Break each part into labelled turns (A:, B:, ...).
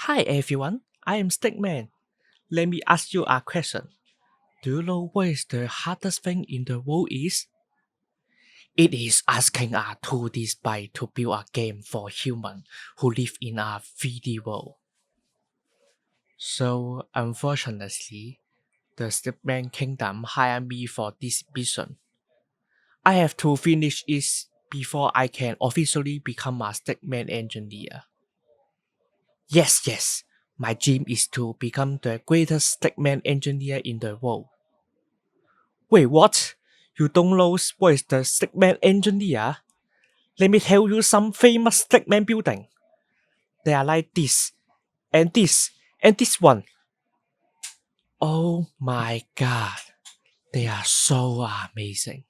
A: Hi everyone, I am Stickman. Let me ask you a question. Do you know what is the hardest thing in the world is? It is asking a 2D sprite to build a game for humans who live in a 3D world. So unfortunately, the Stickman Kingdom hired me for this mission. I have to finish it before I can officially become a Stickman engineer. Yes, my dream is to become the greatest Stickman engineer in the world. Wait, what? You don't know what is the Stickman engineer? Let me tell you some famous Stickman building. They are like this, and this, and this one. Oh my god, they are so amazing.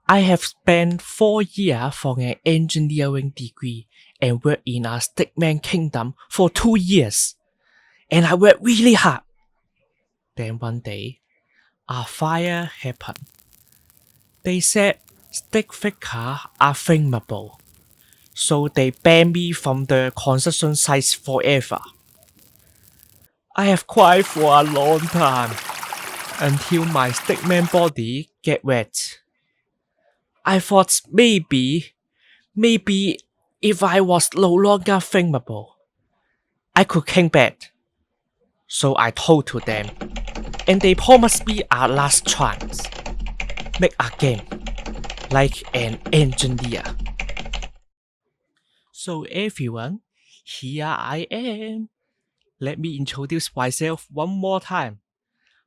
A: I have spent 4 years for an engineering degree and worked in a Stickman Kingdom for 2 years. And I worked really hard. Then one day, a fire happened. They said stick figures are flammable, so they banned me from the construction sites forever. I have cried for a long time until my stickman body get wet. I thought maybe if I was no longer flammable, I could come back. So I told to them, and they promised me a last chance. Make a game like an engineer. So everyone, here I am. Let me introduce myself one more time.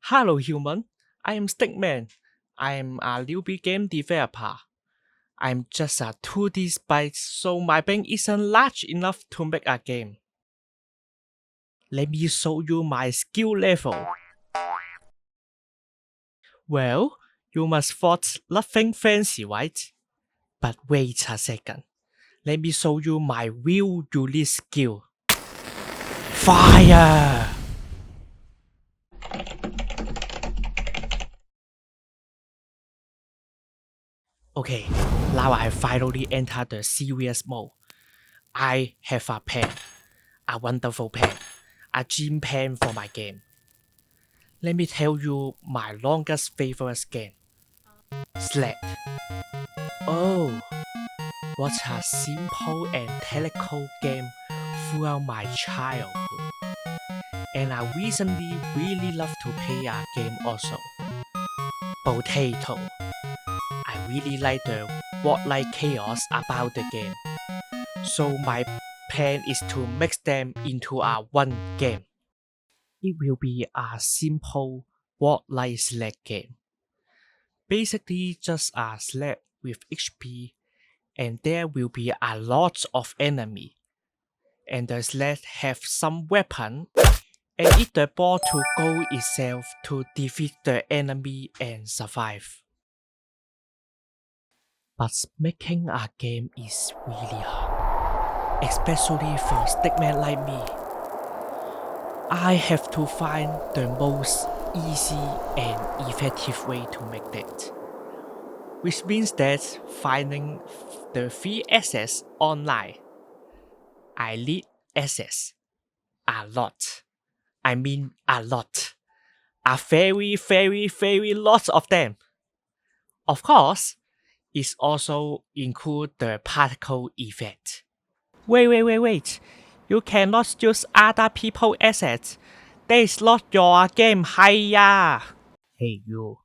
A: Hello human, I am Stickman. I am a newbie game developer. I'm just a 2D sprite, so my brain isn't large enough to make a game. Let me show you my skill level. Well, you must thought nothing fancy, right? But wait a second. Let me show you my real unique skill. Fire! Okay, now I finally entered the serious mode. I have a pen, a wonderful pen, a dream pen for my game. Let me tell you my longest favorite game. Sled. Oh, what a simple and technical game throughout my childhood. And I recently really love to play a game also. Potato. I really like the what-like chaos about the game. So my plan is to mix them into a one game. It will be a simple what-like sled game. Basically just a sled with HP, and there will be a lot of enemy. And the sled have some weapon and eat the ball to go itself to defeat the enemy and survive. But making a game is really hard, especially for stickman like me. I have to find the most easy and effective way to make that. Which means that finding the free access online. I need access. A lot. I mean a lot. A very lot of them. Of course, it also include the particle effect. Wait. You cannot use other people's assets. That is not your game, hiya. Hey you,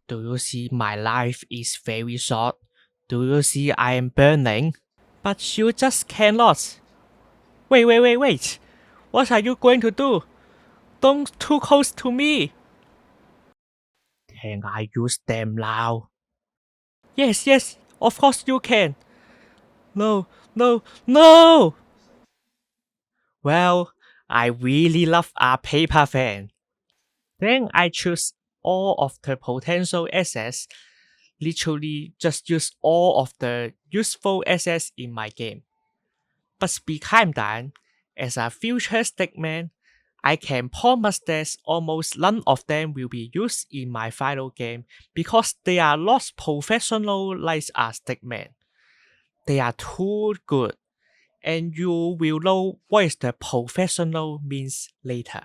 A: do you see my life is very short? Do you see I am burning? But you just cannot. Wait. What are you going to do? Don't too close to me. Can I use them now? Yes, of course you can. No! Well, I really love a paper fan. Then I choose all of the potential assets, literally just use all of the useful assets in my game. But behind that, as a future stickman, I can promise that almost none of them will be used in my final game because they are not professional like a stickman. They are too good and you will know what is the professional means later.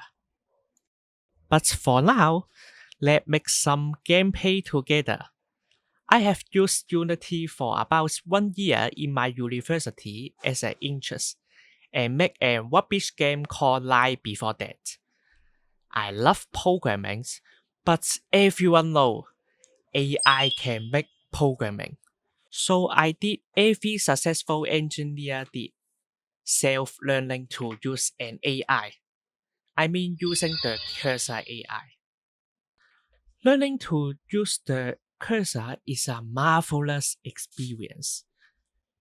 A: But for now, let's make some gameplay together. I have used Unity for about 1 year in my university as an interest and make a rubbish game called Lie before that. I love programming, but everyone knows AI can make programming. So I did every successful engineer did, self-learning to use an AI. I mean using the cursor AI. Learning to use the cursor is a marvelous experience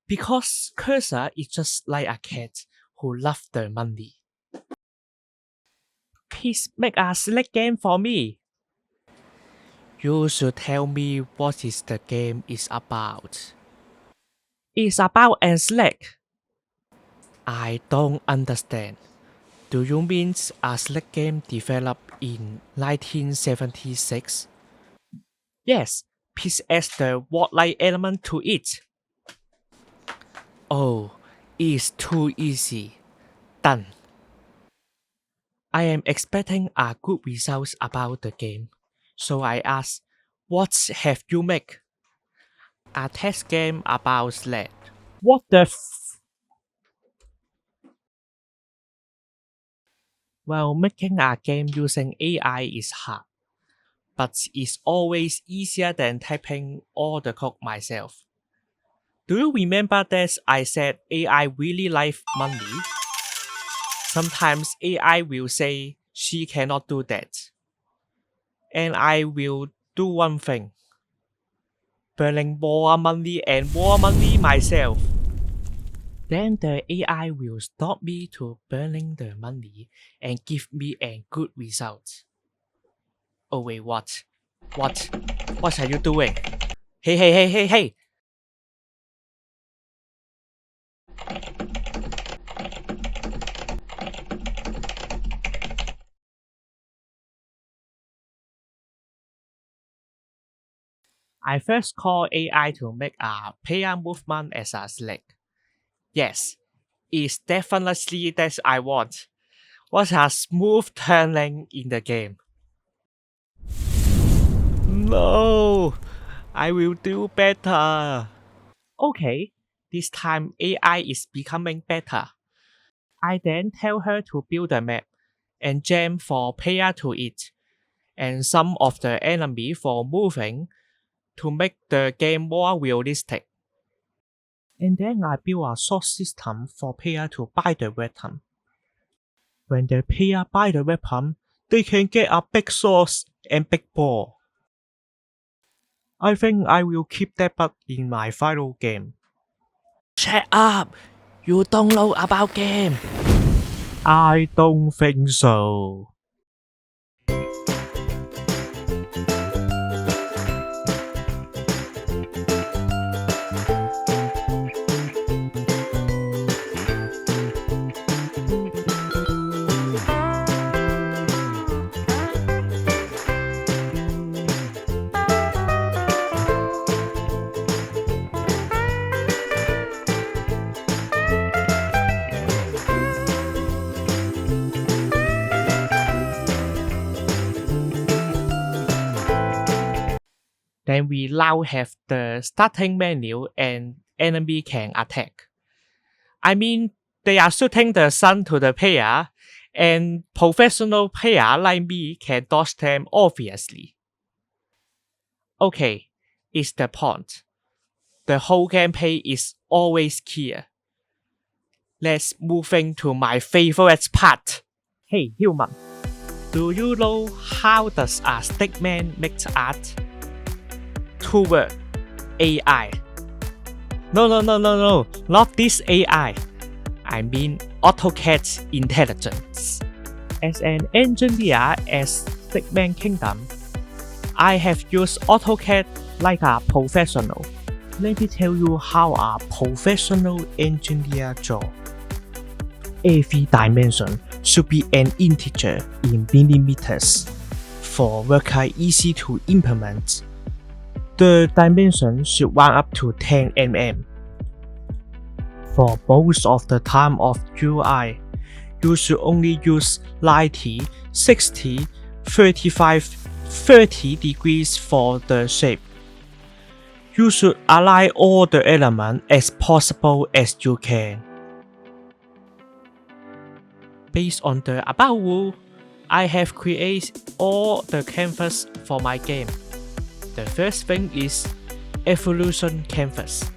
A: because cursor is just like a cat who loves the money. Please make a select game for me. You should tell me what is the game is about. It's about a select. I don't understand. Do you mean a select game developed in 1976? Yes, please add the wordline element to it. Oh, it's too easy. Done. I am expecting a good results about the game. So I ask, what have you made? A test game about sled. What the Well, making a game using AI is hard, but it's always easier than typing all the code myself. Do you remember that I said AI really like money? Sometimes AI will say she cannot do that. And I will do one thing. Burning more money and more money myself. Then the AI will stop me to burning the money and give me a good result. Oh wait, what? What? What are you doing? Hey! I first call AI to make a player movement as a select. Yes, it's definitely that I want. What a smooth turning in the game. No, I will do better. Okay, this time AI is becoming better. I then tell her to build a map and jam for player to it, and some of the enemy for moving to make the game more realistic. And then I build a sword system for player to buy the weapon. When the player buy the weapon, they can get a big sword and big ball. I think I will keep that bug in my final game. Shut up! You don't know about game! I don't think so. Then we now have the starting menu and enemy can attack. I mean, they are shooting the sun to the player, and professional player like me can dodge them obviously. Okay, it's the point. The whole gameplay is always clear. Let's move into my favorite part. Hey human, do you know how does a stickman make art? Two words, AI. No, not this AI. I mean AutoCAD intelligence. As an engineer at Stickman Kingdom, I have used AutoCAD like a professional. Let me tell you how a professional engineer draws. Every dimension should be an integer in millimeters. For worker easy to implement, the dimension should run up to 10 mm. For most of the time of UI, you should only use 90, 60, 35, 30 degrees for the shape. You should align all the elements as possible as you can. Based on the above rule, I have created all the canvas for my game. The first thing is Evolution Canvas.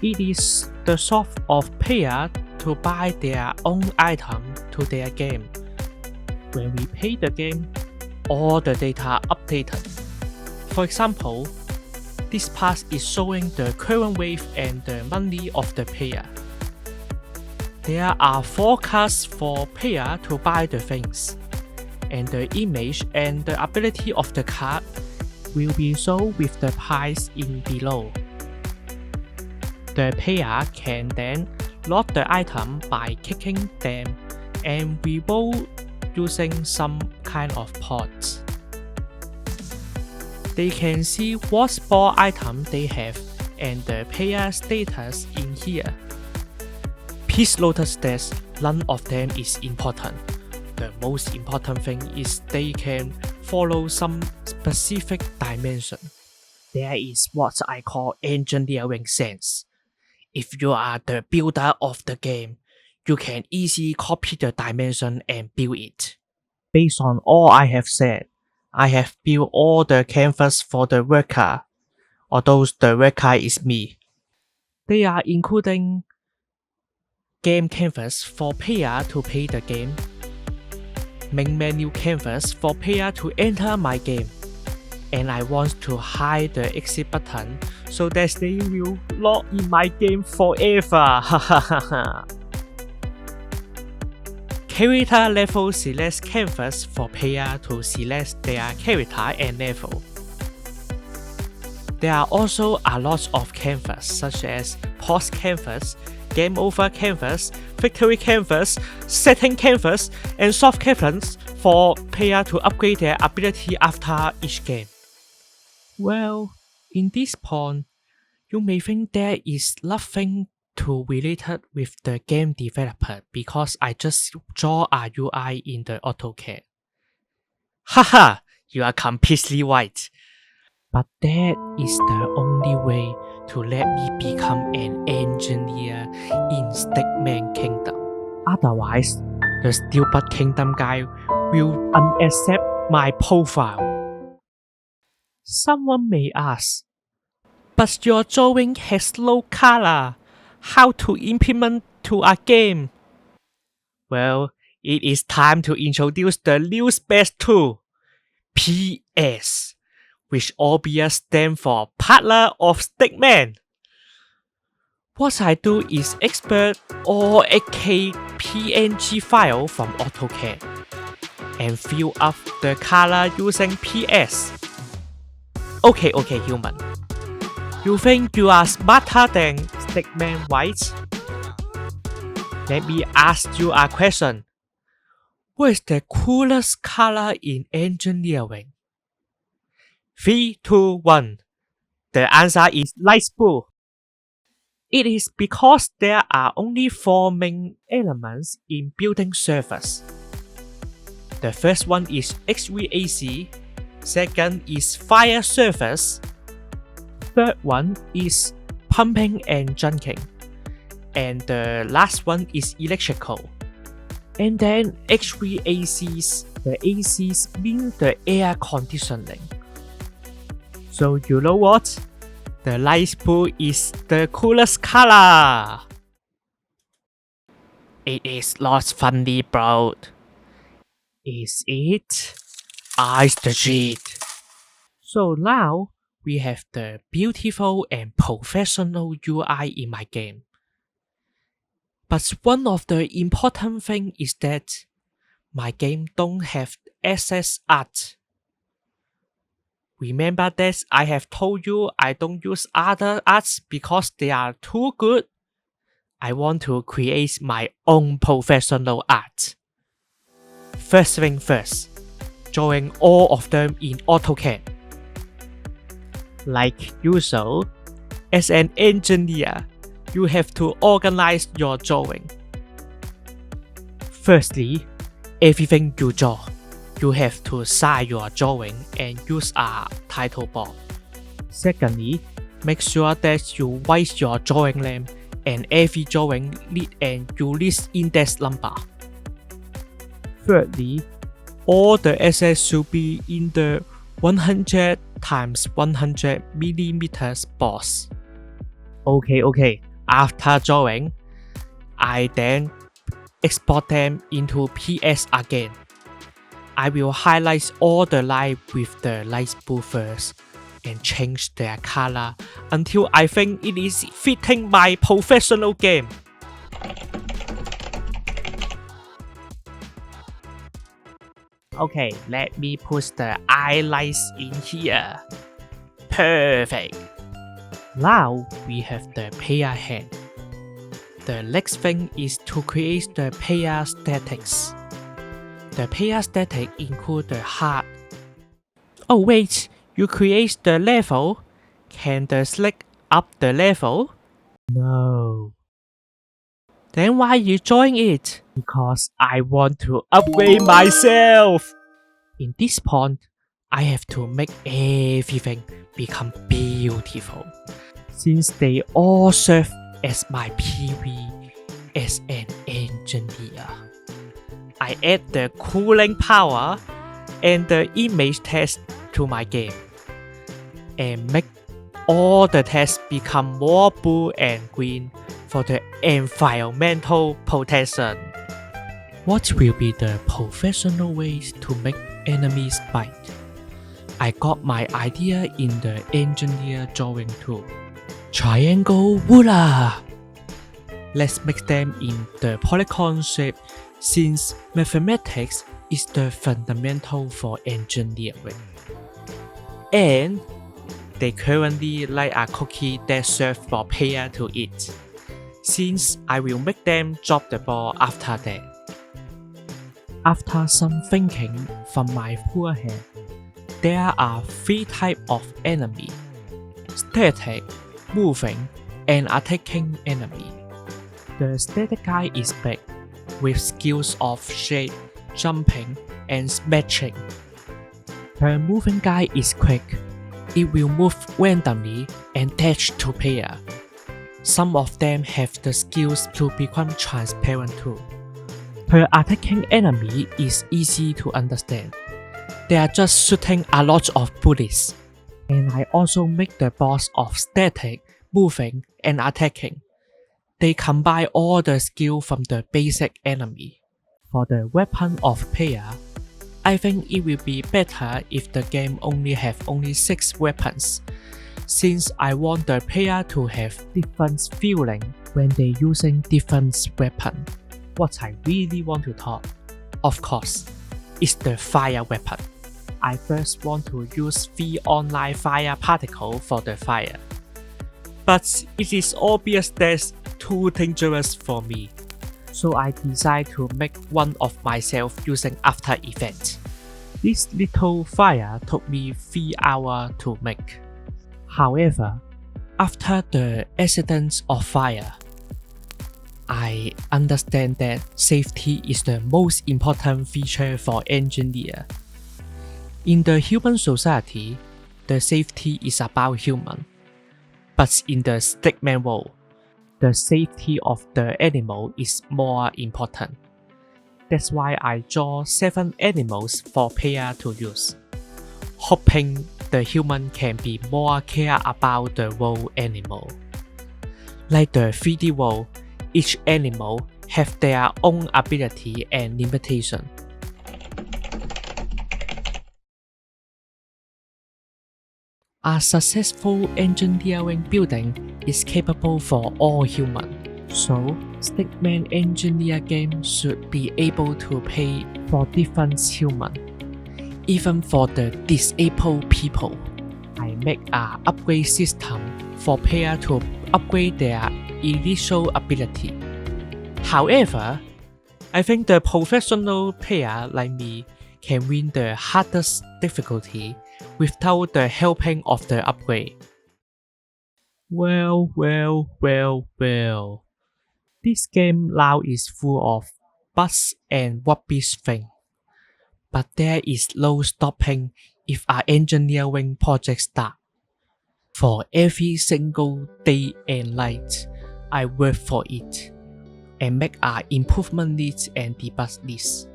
A: It is the source of players to buy their own item to their game. When we play the game, all the data are updated. For example, this part is showing the current wave and the money of the player. There are forecasts for player to buy the things, and the image and the ability of the card will be shown with the price in below. The player can then load the item by clicking them and revolt using some kind of pods. They can see what sport item they have and the player status in here. Please notice that none of them is important. The most important thing is they can follow some specific dimension. There is what I call engineering sense. If you are the builder of the game, you can easily copy the dimension and build it. Based on all I have said, I have built all the canvas for the worker, although the worker is me. They are including game canvas for player to play the game, main menu canvas for player to enter my game, and I want to hide the exit button so that they will log in my game forever. Character level select canvas for player to select their character and level. There are also a lot of canvas such as pause canvas, game over canvas, victory canvas, setting canvas, and soft canvas for player to upgrade their ability after each game. Well, in this point, you may think there is nothing too related with the game developer because I just draw a UI in the AutoCAD. Haha, you are completely right. But that is the only way to let me become an engineer in Stickman Kingdom. Otherwise, the stupid Kingdom guy will unaccept my profile. Someone may ask, but your drawing has no color. How to implement to a game? Well, it is time to introduce the new space tool, PS, which obviously stands for Partner of Stickman. What I do is export all 8K PNG file from AutoCAD and fill up the color using PS. Okay, human. You think you are smarter than Stickman, right? Let me ask you a question. What is the coolest color in engineering? 3, 2, 1. The answer is light blue. It is because there are only 4 main elements in building surface. The first one is HVAC, second is fire surface, third one is pumping and junking, and the last one is electrical. And then HVACs, the ACs mean the air conditioning. So you know what? The light blue is the coolest color. It is not funny, bro. Is it? Ice the cheat. So now we have the beautiful and professional UI in my game. But one of the important things is that my game don't have access art. Remember that I have told you I don't use other arts because they are too good. I want to create my own professional art. First thing first, drawing all of them in AutoCAD. Like usual, as an engineer, you have to organize your drawing. Firstly, everything you draw, you have to sign your drawing and use a title block. Secondly, make sure that you write your drawing name and every drawing need an ULIS index number. Thirdly, all the assets should be in the 100 x 100 mm box. Okay. After drawing, I then export them into PS again. I will highlight all the line with the light blue first and change their color until I think it is fitting my professional game. Okay, let me put the highlights in here. Perfect. Now we have the player hand. The next thing is to create the player statics. The player static include the heart. Oh wait, you create the level? Can the select up the level? No. Then why you join it? Because I want to upgrade myself. In this point, I have to make everything become beautiful. Since they all serve as my PV as an engineer. I add the cooling power and the image text to my game and make all the text become more blue and green for the environmental protection. What will be the professional ways to make enemies bite? I got my idea in the engineer drawing tool. Triangle ruler! Let's make them in the polygon shape since mathematics is the fundamental for engineering. And they currently like a cookie that serves for player to eat, since I will make them drop the ball after that. After some thinking from my poor hand, there are 3 types of enemy: static, moving, and attacking enemy. The static guy is big, with skills of shape, jumping, and smashing. The moving guy is quick. It will move randomly and dash to player. Some of them have the skills to become transparent too. The attacking enemy is easy to understand. They are just shooting a lot of bullets. And I also make the boss of static, moving, and attacking. They combine all the skill from the basic enemy. For the weapon of player, I think it will be better if the game only have 6 weapons, since I want the player to have different feeling when they using different weapon. What I really want to talk, of course, is the fire weapon. I first want to use 3 online fire particle for the fire. But it is obvious that's too dangerous for me. So I decide to make one of myself using After Effects. This little fire took me 3 hours to make. However, after the accident of fire, I understand that safety is the most important feature for engineer. In the human society, the safety is about human. But in the Stickman world, the safety of the animal is more important. That's why I draw 7 animals for player to use, hoping the human can be more care about the world animal. Like the 3D world, each animal have their own ability and limitation. A successful engineering building is capable for all humans, so Stickman engineer game should be able to play for different humans, even for the disabled people. I make an upgrade system for players to upgrade their initial ability. However, I think the professional player like me can win the hardest difficulty without the helping of the upgrade. Well. This game now is full of bugs and rubbish things, but there is no stopping if our engineering project starts. For every single day and night, I work for it and make our improvement list and debug list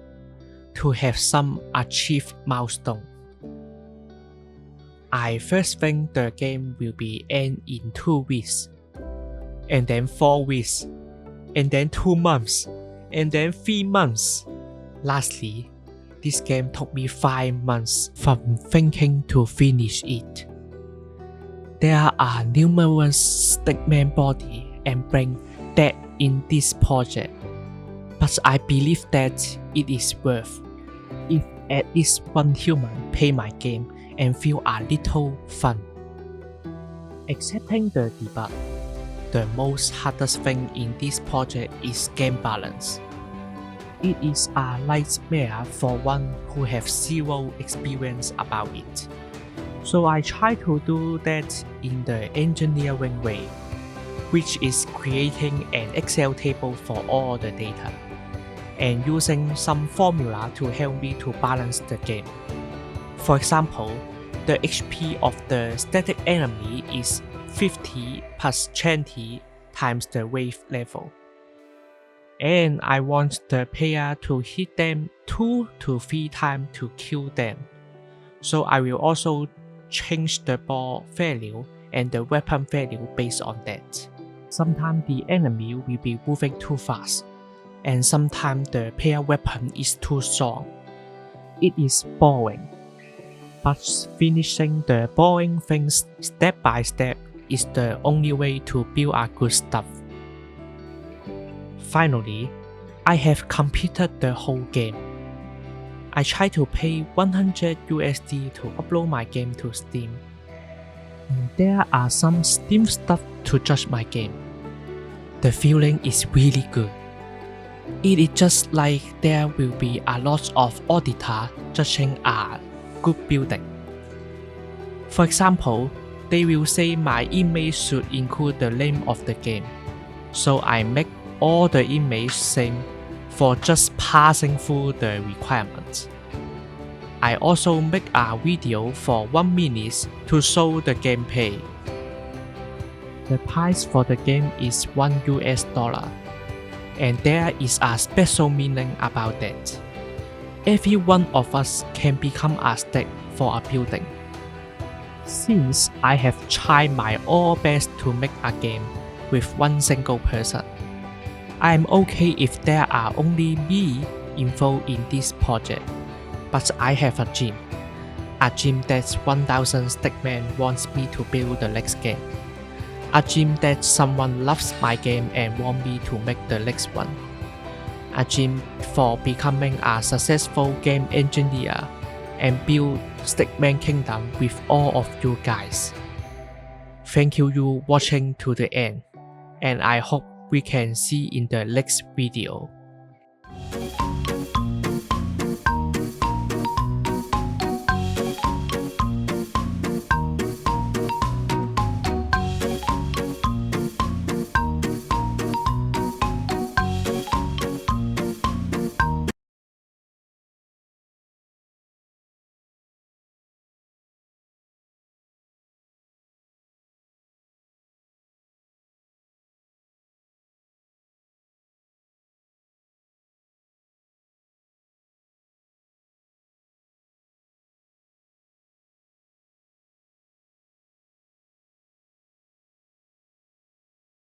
A: to have some achieved milestone. I first think the game will be end in 2 weeks, and then 4 weeks, and then 2 months, and then 3 months. Lastly, this game took me 5 months from thinking to finish it. There are numerous Stickman body and brain dead in this project, but I believe that it is worth if at least one human play my game and feel a little fun. Excepting the debug, the most hardest thing in this project is game balance. It is a nightmare for one who has zero experience about it. So I try to do that in the engineering way, which is creating an Excel table for all the data, and using some formula to help me to balance the game. For example, the HP of the static enemy is 50 plus 20 times the wave level. And I want the player to hit them 2 to 3 times to kill them. So I will also change the ball value and the weapon value based on that. Sometimes the enemy will be moving too fast, and sometimes the player weapon is too strong. It is boring, but finishing the boring things step by step is the only way to build a good stuff. Finally, I have completed the whole game. I try to pay 100 USD to upload my game to Steam. And there are some Steam stuff to judge my game. The feeling is really good. It is just like there will be a lot of auditors judging a good building. For example, they will say my image should include the name of the game, so I make all the images same for just passing through the requirements. I also make a video for 1 minute to show the gameplay. The price for the game is $1, and there is a special meaning about that. Every one of us can become a stake for a building. Since I have tried my all best to make a game with one single person, I am okay if there are only me involved in this project, but I have a dream that 1000 Stickman wants me to build the next game, a dream that someone loves my game and wants me to make the next one, a dream for becoming a successful game engineer and build Stickman Kingdom with all of you guys. Thank you watching to the end, and I hope we can see in the next video.